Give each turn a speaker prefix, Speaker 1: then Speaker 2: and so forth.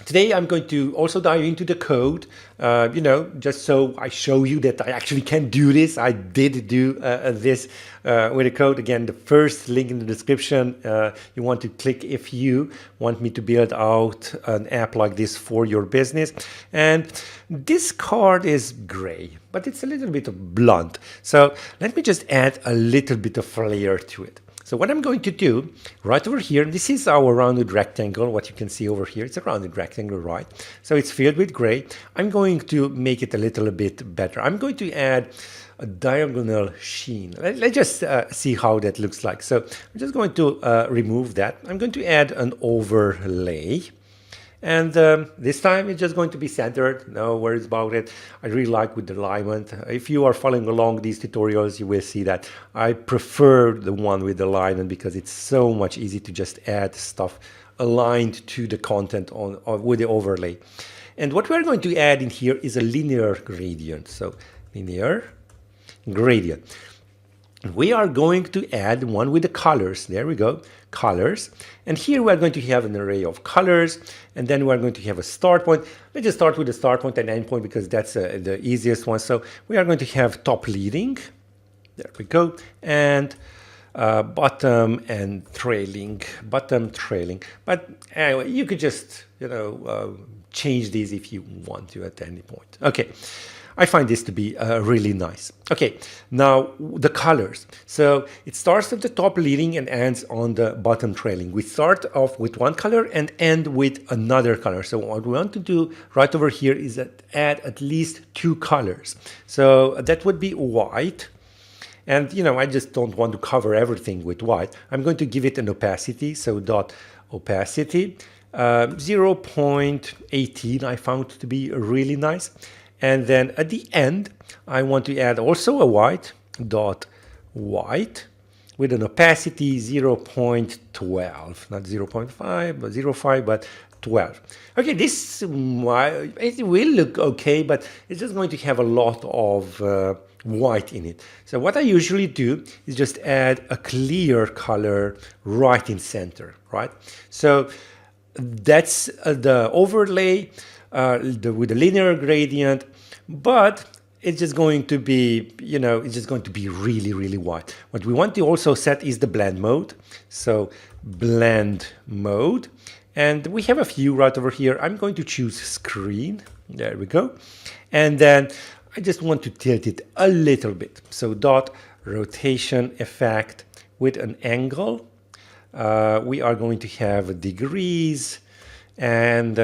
Speaker 1: Today I'm going to also dive into the code, just so I show you that I actually can do this. I did do this with the code. Again, the first link in the description, you want to click if you want me to build out an app like this for your business. And this card is gray, but it's a little bit blunt. So let me just add a little bit of flair to it. So what I'm going to do right over here, this is our rounded rectangle, what you can see over here. It's a rounded rectangle, right? So it's filled with gray. I'm going to make it a little bit better. I'm going to add a diagonal sheen. Let's just see how that looks like. So I'm just going to remove that. I'm going to add an overlay. And this time it's just going to be centered, no worries about it. I really like with the alignment. If you are following along these tutorials, you will see that I prefer the one with alignment because it's so much easy to just add stuff aligned to the content with the overlay. And what we're going to add in here is a linear gradient. So linear gradient. We are going to add one with the colors. There we go, colors. And here we're going to have an array of colors, and then we're going to have a start point. Let's just start with the start point and end point because that's the easiest one. So we are going to have top leading. There we go. And bottom and trailing, bottom trailing. But anyway, you could just, change these if you want to at any point. Okay. I find this to be really nice. Okay, now the colors. So it starts at the top leading and ends on the bottom trailing. We start off with one color and end with another color. So what we want to do right over here is add at least two colors. So that would be white. And, I just don't want to cover everything with white. I'm going to give it an opacity. So dot opacity, 0.18 I found to be really nice. And then at the end, I want to add also a white, dot white, with an opacity 0.12, not 0.5, but 0.5, but 12. Okay, this it will look okay, but it's just going to have a lot of white in it. So what I usually do is just add a clear color right in center, right? So that's the overlay. With a linear gradient, but it's just going to be, it's just going to be really, really white. What we want to also set is the blend mode. So blend mode, and we have a few right over here. I'm going to choose screen. There we go. And then I just want to tilt it a little bit. So dot rotation effect with an angle. We are going to have degrees and